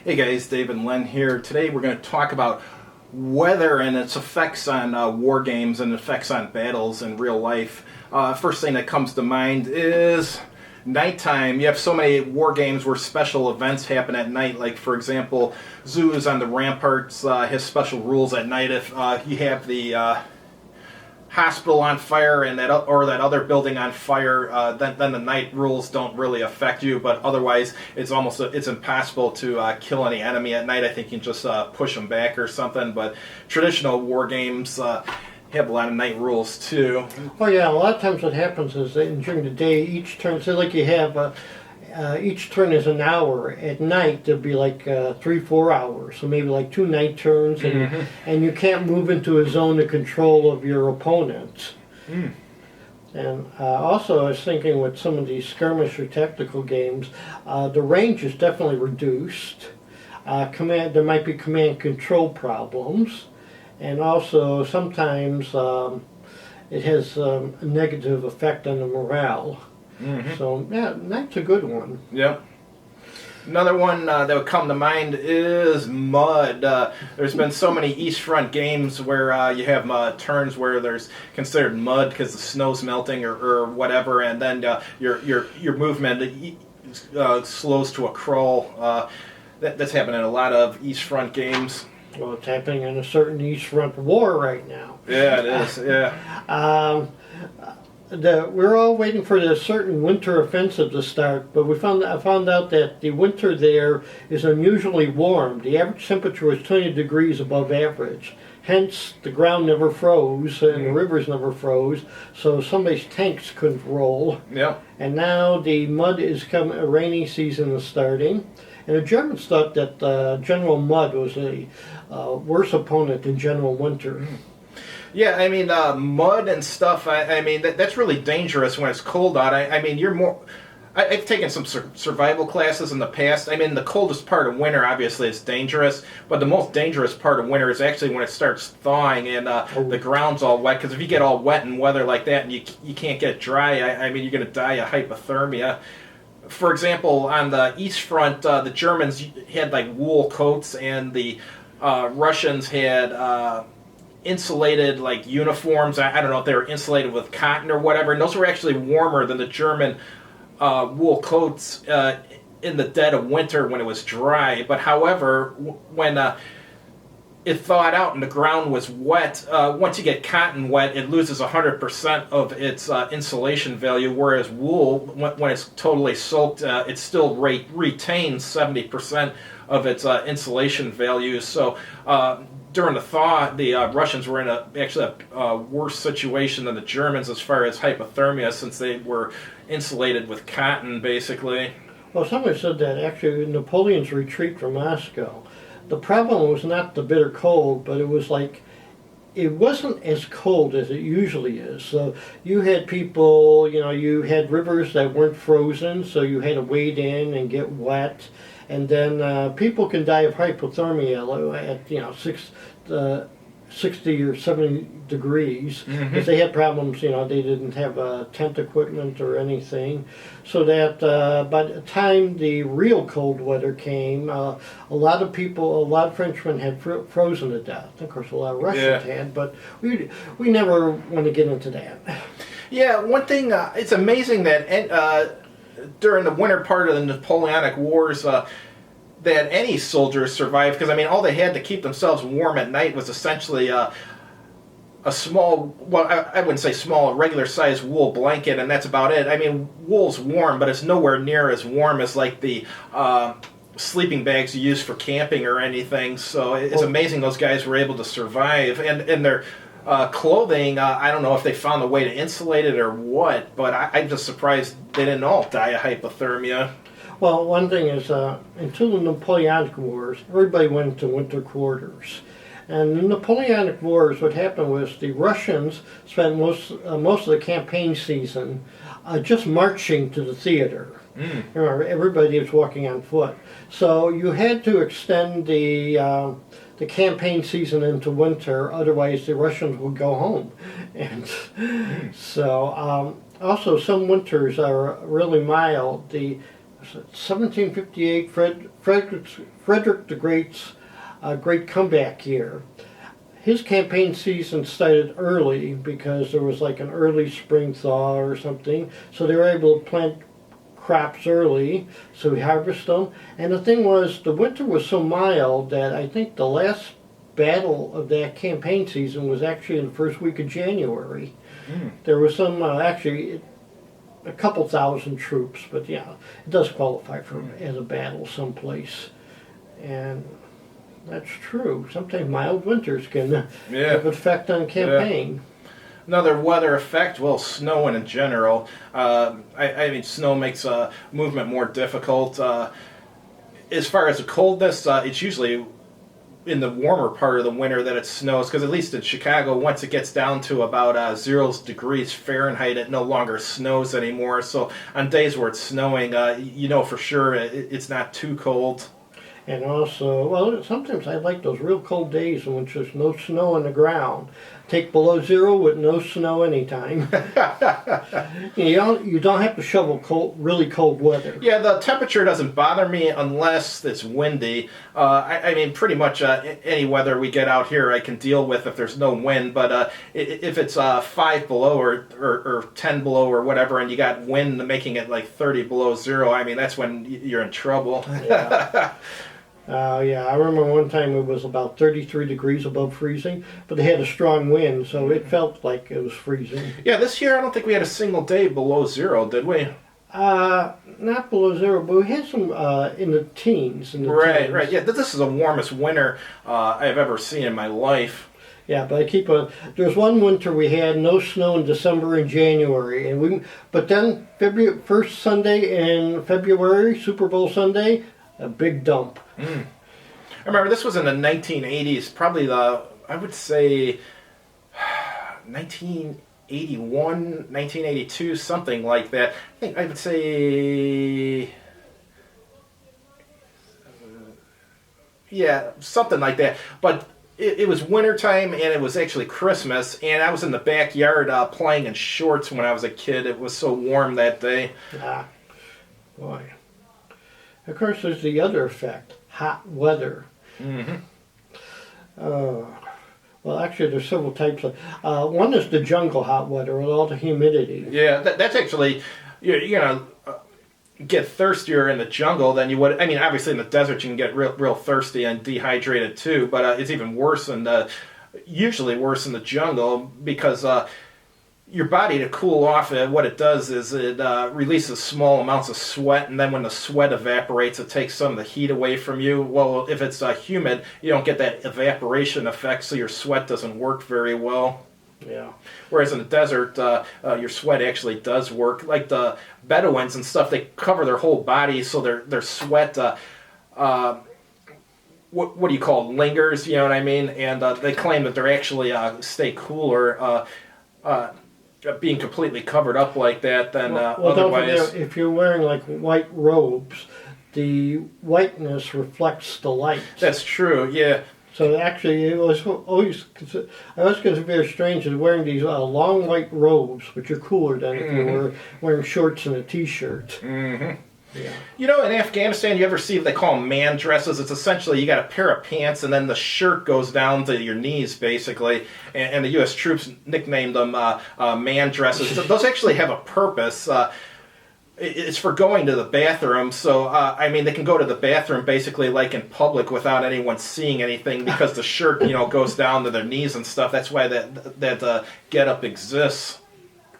Hey guys, Dave and Len here. Today we're going to talk about weather and its effects on war games and effects on battles in real life. First thing that comes to mind is nighttime. You have so many war games where special events happen at night. Like, for example, Zoos on the Ramparts has special rules at night. If you have the hospital on fire and that other building on fire, then the night rules don't really affect you. But otherwise, it's impossible to kill any enemy at night. I think you can just push them back or something. But traditional war games have a lot of night rules too. Oh yeah, a lot of times what happens is that during the day, each turn, say like you have each turn is an hour. At night there'll be like 3-4 hours, so maybe like 2 night turns, and you can't move into a zone of control of your opponent. And also I was thinking with some of these skirmish or tactical games, the range is definitely reduced. There might be command control problems, and also sometimes it has a negative effect on the morale. So yeah, night's a good one. Yeah. Another one that would come to mind is mud. There's been so many East Front games where you have turns where there's considered mud because the snow's melting or whatever, and then your movement slows to a crawl. That's happening in a lot of East Front games. Well, it's happening in a certain East Front war right now. Yeah, it is. Yeah. We're all waiting for the certain winter offensive to start, but I found out that the winter there is unusually warm. The average temperature was 20 degrees above average. Hence, the ground never froze and the rivers never froze, so somebody's tanks couldn't roll. Yeah. And now the mud is coming. A rainy season is starting, and the Germans thought that General Mud was a worse opponent than General Winter. Yeah, I mean, mud and stuff, I mean, that's really dangerous when it's cold out. I mean, you're more... I've taken some survival classes in the past. I mean, the coldest part of winter, obviously, is dangerous, but the most dangerous part of winter is actually when it starts thawing and the ground's all wet, because if you get all wet in weather like that and you can't get dry, I mean, you're going to die of hypothermia. For example, on the East Front, the Germans had, like, wool coats, and the Russians had... insulated like uniforms. I don't know if they were insulated with cotton or whatever, and those were actually warmer than the German wool coats in the dead of winter when it was dry. But however, when it thawed out and the ground was wet, once you get cotton wet, it loses 100% of its insulation value, whereas wool, when it's totally soaked, it still retains 70% of its insulation value. So during the thaw, the Russians were in actually a worse situation than the Germans as far as hypothermia, since they were insulated with cotton, basically. Well, somebody said that actually Napoleon's retreat from Moscow, the problem was not the bitter cold, but it was like, it wasn't as cold as it usually is. So you had people, you had rivers that weren't frozen, so you had to wade in and get wet. And then people can die of hypothermia at 60 or 70 degrees because they had problems. They didn't have tent equipment or anything. So that by the time the real cold weather came, a lot of Frenchmen had frozen to death. Of course, a lot of Russians had, but we never want to get into that. Yeah, one thing, it's amazing that during the winter part of the Napoleonic Wars, that any soldiers survived, because I mean, all they had to keep themselves warm at night was essentially a small, well, I wouldn't say small, a regular-sized wool blanket, and that's about it. I mean, wool's warm, but it's nowhere near as warm as like the sleeping bags you use for camping or anything. So it's amazing those guys were able to survive, and their clothing, I don't know if they found a way to insulate it or what, but I'm just surprised they didn't all die of hypothermia. Well, one thing is, until the Napoleonic Wars, everybody went to winter quarters. And in the Napoleonic Wars, what happened was the Russians spent most of the campaign season just marching to the theater. Everybody was walking on foot. So you had to extend the campaign season into winter, otherwise the Russians would go home. And so, also some winters are really mild. 1758, Frederick the Great's great comeback year. His campaign season started early because there was like an early spring thaw or something, so they were able to plant crops early, so we harvest them. And the thing was, the winter was so mild that I think the last battle of that campaign season was actually in the first week of January. There was some, actually, a couple thousand troops, but yeah, it does qualify for as a battle someplace. And that's true. Sometimes mild winters can have an effect on campaign. Another weather effect, well, snowing in general. I mean, snow makes movement more difficult. As far as the coldness, it's usually in the warmer part of the winter that it snows, because at least in Chicago, once it gets down to about 0 degrees Fahrenheit, it no longer snows anymore. So on days where it's snowing, you know for sure it's not too cold. And also, well, sometimes I like those real cold days in which there's no snow on the ground. Take below 0 with no snow anytime. You don't have to shovel really cold weather. Yeah, the temperature doesn't bother me unless it's windy. I mean, pretty much any weather we get out here I can deal with if there's no wind. But if it's 5 below or 10 below or whatever, and you got wind making it like 30 below 0, I mean, that's when you're in trouble. Yeah. Yeah, I remember one time it was about 33 degrees above freezing, but they had a strong wind, so it felt like it was freezing. Yeah, this year I don't think we had a single day below 0, did we? Not below 0, but we had some in the teens. Right. Yeah, this is the warmest winter I've ever seen in my life. Yeah, but there's one winter we had no snow in December and January, but then first Sunday in February, Super Bowl Sunday, a big dump. I remember this was in the 1980s, probably I would say 1981, 1982, something like that. I think I would say, yeah, something like that. But it was wintertime, and it was actually Christmas, and I was in the backyard playing in shorts when I was a kid. It was so warm that day. Ah, boy. Of course, there's the other effect, hot weather. Mm-hmm. Well, actually, there's several types of. One is the jungle hot weather with all the humidity. Yeah, that's actually, you know, get thirstier in the jungle than you would. I mean, obviously in the desert you can get real thirsty and dehydrated too, but it's even worse usually worse in the jungle because your body, to cool off, what it does is it releases small amounts of sweat, and then when the sweat evaporates, it takes some of the heat away from you. Well, if it's humid, you don't get that evaporation effect, so your sweat doesn't work very well. Yeah. Whereas in the desert, your sweat actually does work. Like the Bedouins and stuff, they cover their whole body, so their sweat, what do you call it, lingers, you know what I mean? And they claim that they're actually stay cooler. Being completely covered up like that than otherwise. Don't forget, if you're wearing like white robes, the whiteness reflects the light. That's true, yeah. So actually, I always consider it very strange is wearing these long white robes, which are cooler than if you were wearing shorts and a t-shirt. Mm-hmm. Yeah. You know, in Afghanistan, you ever see what they call man dresses? It's essentially you got a pair of pants, and then the shirt goes down to your knees, basically. And the U.S. troops nicknamed them man dresses. So those actually have a purpose. It's for going to the bathroom. So, I mean, they can go to the bathroom basically like in public without anyone seeing anything because the shirt, goes down to their knees and stuff. That's why that get-up exists.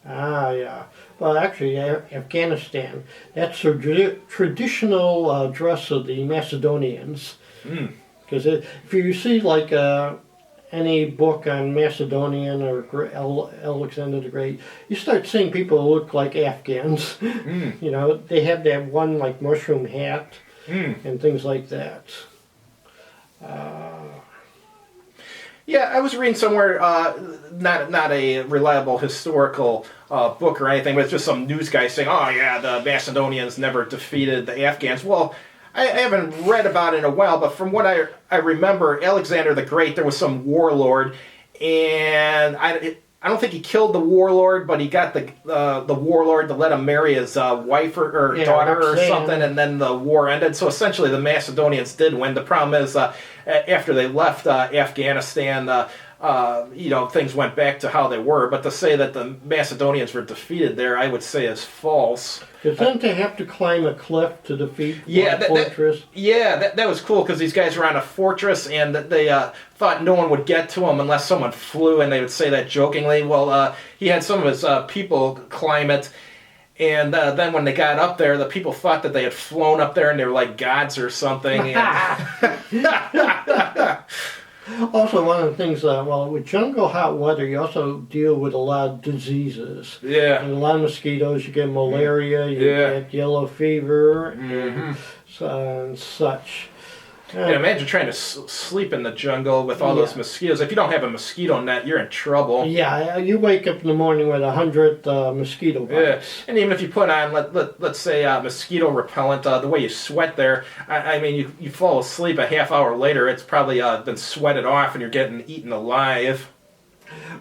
Ah, yeah. Well, actually, Afghanistan, that's the traditional dress of the Macedonians. Because if you see, like, any book on Macedonian or Alexander the Great, you start seeing people who look like Afghans. They have that one, like, mushroom hat and things like that. Yeah, I was reading somewhere, not a reliable historical book or anything, but it's just some news guy saying, oh yeah, the Macedonians never defeated the Afghans. Well, I haven't read about it in a while, but from what I remember, Alexander the Great, there was some warlord, and I don't think he killed the warlord, but he got the warlord to let him marry his wife or daughter or something, and then the war ended. So essentially, the Macedonians did win. The problem is, after they left Afghanistan, things went back to how they were. But to say that the Macedonians were defeated there, I would say is false. Because didn't they have to climb a cliff to defeat the fortress? That was cool because these guys were on a fortress and they thought no one would get to them unless someone flew, and they would say that jokingly. Well, he had some of his people climb it, and then when they got up there, the people thought that they had flown up there and they were like gods or something. Also, one of the things, with jungle hot weather, you also deal with a lot of diseases. Yeah. And a lot of mosquitoes. You get malaria, you get yellow fever, and such. Imagine trying to sleep in the jungle with all those mosquitoes. If you don't have a mosquito net, you're in trouble. Yeah, you wake up in the morning with 100 mosquito bites. Yeah, and even if you put on, let's say, mosquito repellent, the way you sweat there, I mean, you fall asleep a half hour later, it's probably been sweated off and you're getting eaten alive.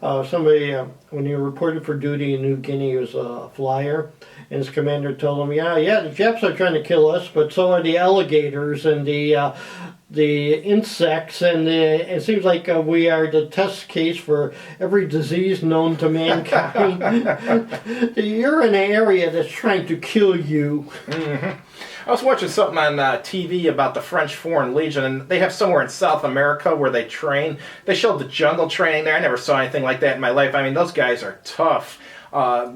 Somebody, when he reported for duty in New Guinea, he was a flyer, and his commander told him, the Japs are trying to kill us, but so are the alligators and the insects, and it seems like we are the test case for every disease known to mankind. You're in an area that's trying to kill you. Mm-hmm. I was watching something on TV about the French Foreign Legion, and they have somewhere in South America where they train. They showed the jungle training there. I never saw anything like that in my life. I mean, those guys are tough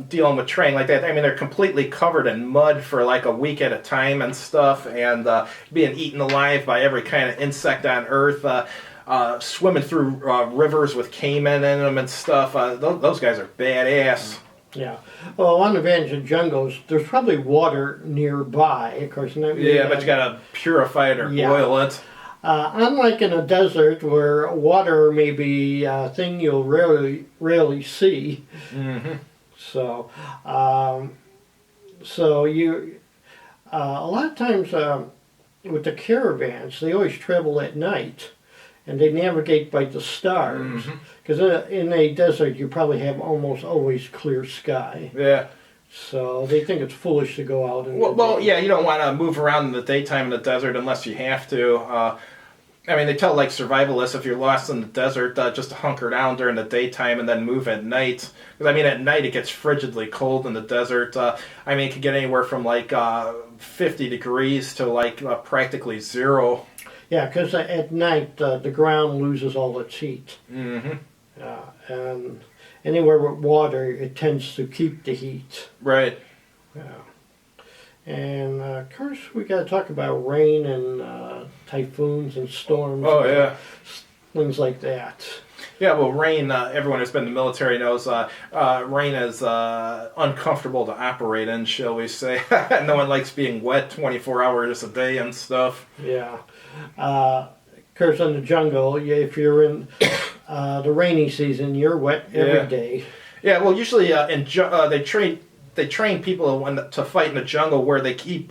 dealing with training like that. I mean, they're completely covered in mud for like a week at a time and stuff, and being eaten alive by every kind of insect on Earth. Swimming through rivers with caiman in them and stuff. Those guys are badass. Yeah. Well, one advantage of jungles, there's probably water nearby, of course. But you gotta purify it or boil it. Unlike in a desert where water may be a thing you'll rarely see. Mm-hmm. So you, a lot of times with the caravans, they always travel at night. And they navigate by the stars. Because in a desert, you probably have almost always clear sky. Yeah. So they think it's foolish to go out. You don't want to move around in the daytime in the desert unless you have to. I mean, they tell like survivalists if you're lost in the desert, just to hunker down during the daytime and then move at night. Because I mean, at night it gets frigidly cold in the desert. I mean, it can get anywhere from like 50 degrees to like practically zero. Yeah, because at night the ground loses all its heat. Mm-hmm. And anywhere with water, it tends to keep the heat. Right. Yeah. And of course, we got to talk about rain and typhoons and storms. Oh, yeah. Things like that. Yeah, well, rain, everyone who's been in the military knows rain is uncomfortable to operate in, shall we say. No one likes being wet 24 hours a day and stuff. Yeah. Of course, in the jungle, if you're in the rainy season, you're wet every day. Yeah, well, usually they train people to fight in the jungle where they keep...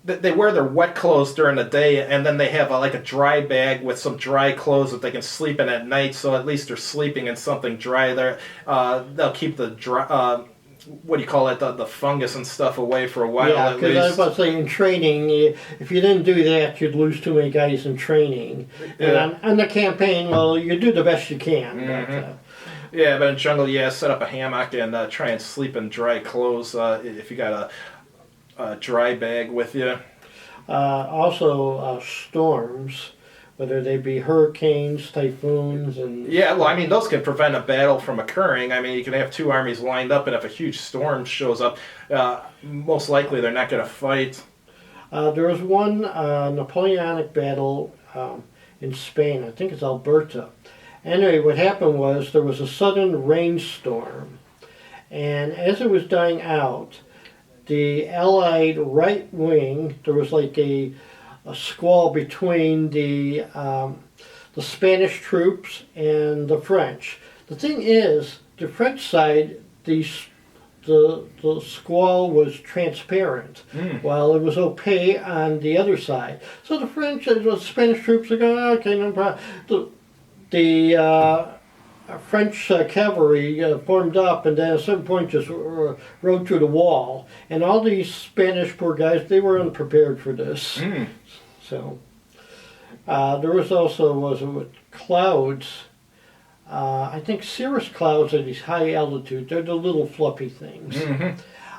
they wear their wet clothes during the day, and then they have like a dry bag with some dry clothes that they can sleep in at night. So at least they're sleeping in something dry. They'll keep the dry, the fungus and stuff away for a while. Yeah, because I was about to say in training, if you didn't do that, you'd lose too many guys in training. Yeah. And on the campaign, well, you do the best you can. Mm-hmm. But in jungle, set up a hammock and try and sleep in dry clothes if you got a dry bag with you. Also, storms, whether they be hurricanes, typhoons, and... Yeah, well, I mean, those can prevent a battle from occurring. I mean, you can have two armies lined up, and if a huge storm shows up, most likely they're not going to fight. There was one Napoleonic battle in Spain, I think it's Alberta. Anyway, what happened was there was a sudden rainstorm, and as it was dying out, the Allied right wing, there was like a squall between the Spanish troops and the French. The thing is, the French side, the squall was transparent, while it was opaque on the other side. So the Spanish troops are going, okay, no problem. The French cavalry formed up, and then at a certain point just rode through the wall. And all these Spanish poor guys, they were unprepared for this. So there was also with clouds. I think cirrus clouds are these high altitude. They're the little fluffy things.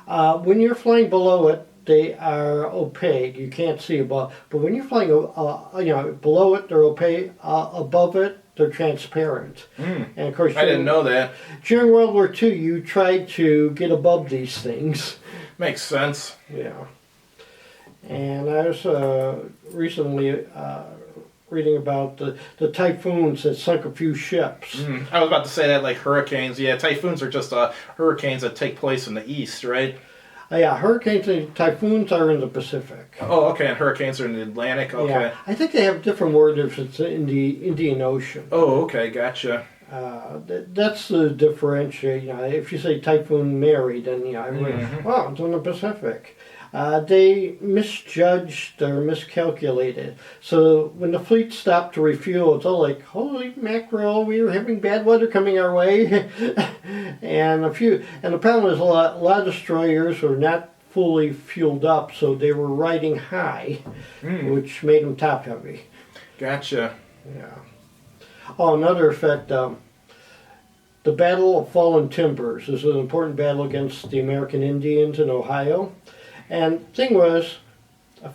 When you're flying below it, they are opaque. You can't see above. But when you're flying, below it, they're opaque. Above it, they're transparent. And of course, I didn't know that. During World War II, you tried to get above these things. Makes sense. Yeah. And I was recently reading about the typhoons that sunk a few ships. I was about to say that, like hurricanes. Yeah, typhoons are just hurricanes that take place in the east, right? Yeah, hurricanes and typhoons are in the Pacific. Oh, okay, and hurricanes are in the Atlantic. Okay. Yeah, I think they have different words if it's in the Indian Ocean. Oh, okay, gotcha. That's the differentiate. If you say Typhoon Mary, then well, it's in the Pacific. They misjudged or miscalculated. So when the fleet stopped to refuel, it's all like, holy mackerel, we were having bad weather coming our way. and the problem is a lot of destroyers were not fully fueled up, so they were riding high, which made them top heavy. Gotcha. Yeah. Oh, another effect. The Battle of Fallen Timbers is an important battle against the American Indians in Ohio. And the thing was, a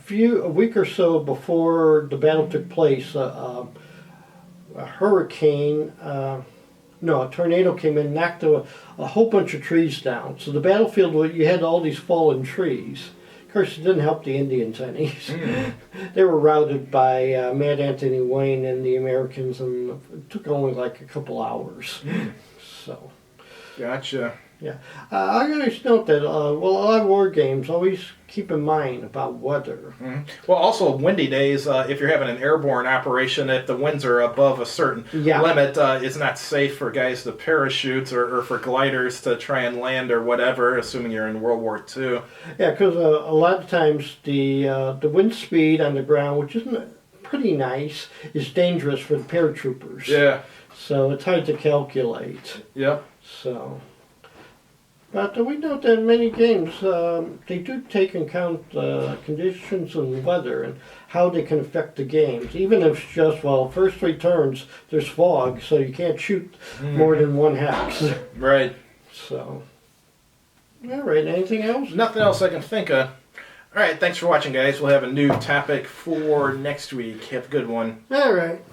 week or so before the battle took place, a tornado came in, knocked a whole bunch of trees down. So the battlefield, you had all these fallen trees. Of course, it didn't help the Indians any. They were routed by Mad Anthony Wayne and the Americans, and it took only like a couple hours. So. Gotcha. Yeah, I always note that, a lot of war games always keep in mind about weather. Well, also windy days, if you're having an airborne operation, if the winds are above a certain limit, it's not safe for guys to parachute or for gliders to try and land or whatever, assuming you're in World War II. Yeah, because a lot of times the wind speed on the ground, which isn't pretty nice, is dangerous for the paratroopers. Yeah. So it's hard to calculate. Yep. So... But we note that in many games, they do take into account conditions and weather and how they can affect the games. Even if it's just, first 3 turns, there's fog, so you can't shoot more than 1 hex. Right. So, all right, anything else? Nothing else I can think of. All right, thanks for watching, guys. We'll have a new topic for next week. Have a good one. All right.